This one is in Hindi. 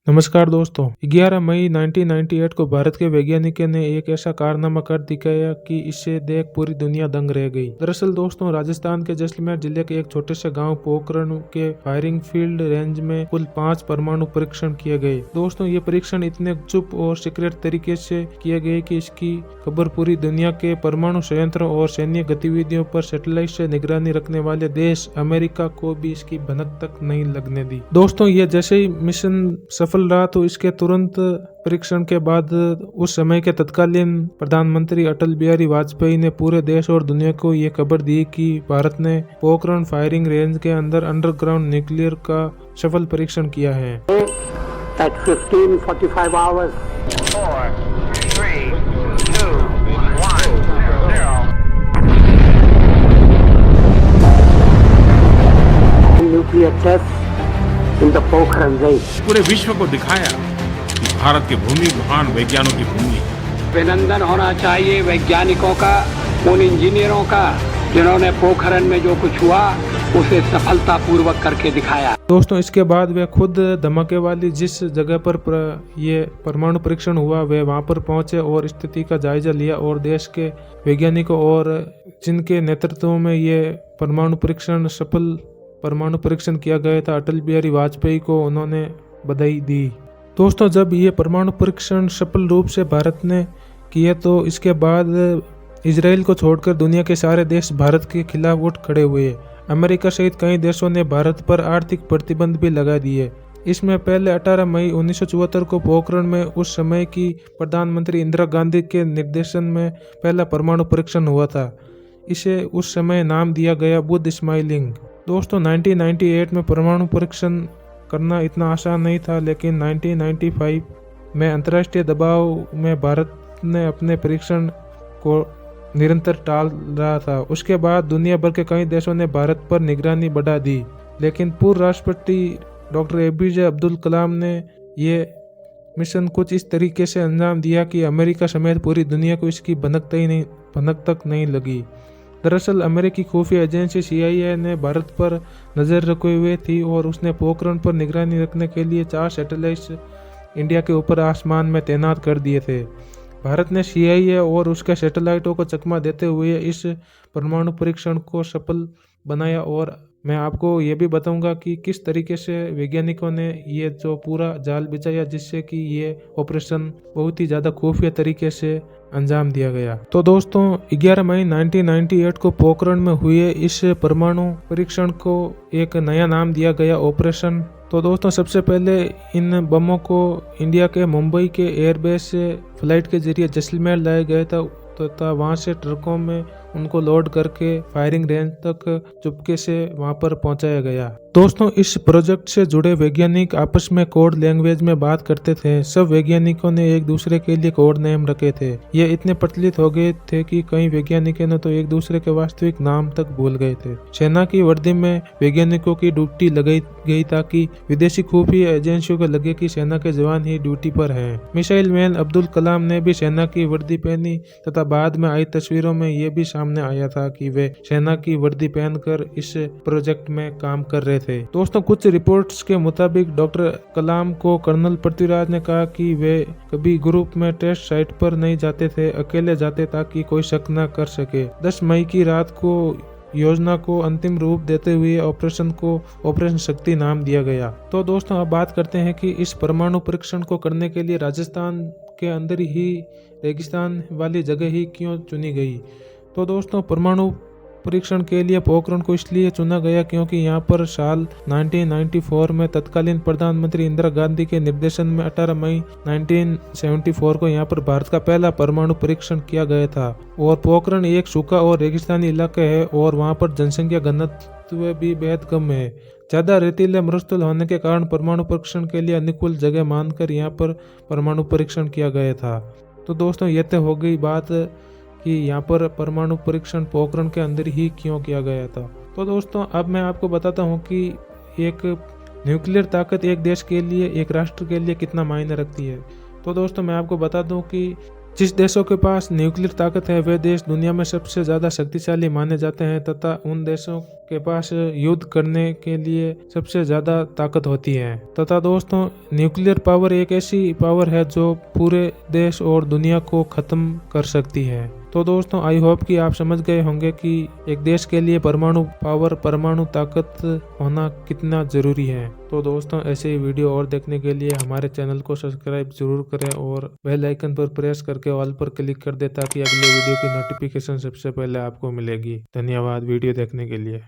नमस्कार दोस्तों, 11 मई 1998 को भारत के वैज्ञानिकों ने एक ऐसा कारनामा कर दिखाया कि इसे देख पूरी दुनिया दंग रह गई। दरअसल दोस्तों, राजस्थान के जैसलमेर जिले के एक छोटे से गांव पोखरण के फायरिंग फील्ड रेंज में कुल 5 परमाणु परीक्षण किए गए। दोस्तों, ये परीक्षण इतने चुप और सीक्रेट तरीके से किए गए कि इसकी खबर पूरी दुनिया के परमाणु संयंत्रों और सैन्य गतिविधियों पर सैटेलाइट से निगरानी रखने वाले देश अमेरिका को भी इसकी भनक तक नहीं लगने दी। दोस्तों, ये जैसे ही मिशन सफल रहा तो इसके तुरंत परीक्षण के बाद उस समय के तत्कालीन प्रधानमंत्री अटल बिहारी वाजपेयी ने पूरे देश और दुनिया को ये खबर दी कि भारत ने पोखरण फायरिंग रेंज के अंदर अंडरग्राउंड न्यूक्लियर का सफल परीक्षण किया है। At 15:45 hours. 4, 3, 2, 1, 0. Nuclear test in the Pokhran range. पूरे विश्व को दिखाया कि भारत की भूमि महान वैज्ञानिकों की भूमि है। अभिनंदन होना चाहिए वैज्ञानिकों का, उन इंजीनियरों का जिन्होंने पोखरण में जो कुछ हुआ उसे सफलतापूर्वक करके दिखाया। दोस्तों, इसके बाद वे खुद धमाके वाली जिस जगह पर ये परमाणु परीक्षण हुआ वे वहां पर पहुंचे और स्थिति का जायजा लिया और देश के वैज्ञानिकों और जिनके नेतृत्व में ये सफल परमाणु परीक्षण किया गया था, अटल बिहारी वाजपेयी को उन्होंने बधाई दी। दोस्तों, जब ये परमाणु परीक्षण सफल रूप से भारत ने किया तो इसके बाद इजराइल को छोड़कर दुनिया के सारे देश भारत के खिलाफ उठ खड़े हुए। अमेरिका सहित कई देशों ने भारत पर आर्थिक प्रतिबंध भी लगा दिए। इसमें पहले 18 मई 1974 को पोखरण में उस समय की प्रधानमंत्री इंदिरा गांधी के निर्देशन में पहला परमाणु परीक्षण हुआ था। इसे उस समय नाम दिया गया बुध स्माइलिंग। दोस्तों, 1998 में परमाणु परीक्षण करना इतना आसान नहीं था, लेकिन 1995 में अंतर्राष्ट्रीय दबाव में भारत ने अपने परीक्षण को निरंतर टाल रहा था। उसके बाद दुनिया भर के कई देशों ने भारत पर निगरानी बढ़ा दी, लेकिन पूर्व राष्ट्रपति डॉक्टर APJ अब्दुल कलाम ने ये मिशन कुछ इस तरीके से अंजाम दिया कि अमेरिका समेत पूरी दुनिया को इसकी भनक तक नहीं लगी। दरअसल अमेरिकी खुफिया एजेंसी CIA ने भारत पर नज़र रखे हुए थी और उसने पोखरण पर निगरानी रखने के लिए 4 सैटेलाइट्स इंडिया के ऊपर आसमान में तैनात कर दिए थे। भारत ने CIA और उसके सैटेलाइटों को चकमा देते हुए इस परमाणु परीक्षण को सफल बनाया और मैं आपको ये भी बताऊंगा कि किस तरीके से वैज्ञानिकों ने ये जो पूरा जाल बिछाया जिससे कि ये ऑपरेशन बहुत ही ज़्यादा खुफिया तरीके से अंजाम दिया गया। तो दोस्तों, 11 मई 1998 को पोखरण में हुए इस परमाणु परीक्षण को एक नया नाम दिया गया ऑपरेशन। तो दोस्तों, सबसे पहले इन बमों को इंडिया के मुंबई के एयरबेस से फ्लाइट के जरिए जैसलमेर लाया गया था तथा वहां से ट्रकों में उनको लोड करके फायरिंग रेंज तक चुपके से वहां पर पहुंचाया गया। दोस्तों, इस प्रोजेक्ट से जुड़े वैज्ञानिक आपस में कोड लैंग्वेज में बात करते थे। सब वैज्ञानिकों ने एक दूसरे के लिए कोड नेम रखे थे। ये इतने प्रचलित हो गए थे कि कई वैज्ञानिकों ने तो एक दूसरे के वास्तविक नाम तक भूल गए थे। सेना की वर्दी में वैज्ञानिकों की ड्यूटी लगाई गई ताकि विदेशी खुफिया एजेंसियों को लगे कि सेना के जवान ही ड्यूटी पर हैं। मिसाइल मैन अब्दुल कलाम ने भी सेना की वर्दी पहनी तथा बाद में आई तस्वीरों में ये भी सामने आया था कि वे सेना की वर्दी पहनकर इस प्रोजेक्ट में काम कर रहे थे। दोस्तों, कुछ रिपोर्ट्स के मुताबिक डॉक्टर कलाम को कर्नल पृथ्वीराज ने कहा कि वे कभी ग्रुप में टेस्ट साइट पर नहीं जाते थे, अकेले जाते ताकि कोई शक न कर सके। 10 मई की रात को योजना को अंतिम रूप देते हुए ऑपरेशन को ऑपरेशन शक्ति नाम दिया गया। तो दोस्तों, अब बात करते हैं कि इस परमाणु परीक्षण को करने के लिए राजस्थान के अंदर ही रेगिस्तान वाली जगह ही क्यों चुनी गई। तो दोस्तों, परमाणु परीक्षण के लिए पोखरण को इसलिए चुना गया क्योंकि यहाँ पर साल 1994 में तत्कालीन प्रधानमंत्री इंदिरा गांधी के निर्देशन में 18 मई 1974 को यहाँ पर भारत का पहला परमाणु परीक्षण किया गया था। और पोखरण एक सूखा और रेगिस्तानी इलाका है और वहाँ पर जनसंख्या घनत्व भी बेहद कम है। ज्यादा रेतीले मरुस्थल होने के कारण परमाणु परीक्षण के लिए अनुकूल जगह मानकर यहाँ पर परमाणु परीक्षण किया गया था। तो दोस्तों, ये तो हो गई बात कि यहाँ पर परमाणु परीक्षण पोखरण के अंदर ही क्यों किया गया था। तो दोस्तों, अब मैं आपको बताता हूँ कि एक न्यूक्लियर ताकत एक देश के लिए, एक राष्ट्र के लिए कितना मायने रखती है। तो दोस्तों, मैं आपको बता दूं कि जिस देशों के पास न्यूक्लियर ताकत है वे देश दुनिया में सबसे ज़्यादा शक्तिशाली माने जाते हैं तथा उन देशों के पास युद्ध करने के लिए सबसे ज़्यादा ताकत होती है। तथा दोस्तों न्यूक्लियर पावर एक ऐसी पावर है जो पूरे देश और दुनिया को ख़त्म कर सकती है। तो दोस्तों आई होप कि आप समझ गए होंगे कि एक देश के लिए परमाणु पावर परमाणु ताकत होना कितना ज़रूरी है। तो दोस्तों ऐसे ही वीडियो और देखने के लिए हमारे चैनल को सब्सक्राइब जरूर करें और बेल आइकन पर प्रेस करके ऑल पर क्लिक कर दें ताकि अगले वीडियो की नोटिफिकेशन सबसे पहले आपको मिलेगी। धन्यवाद वीडियो देखने के लिए।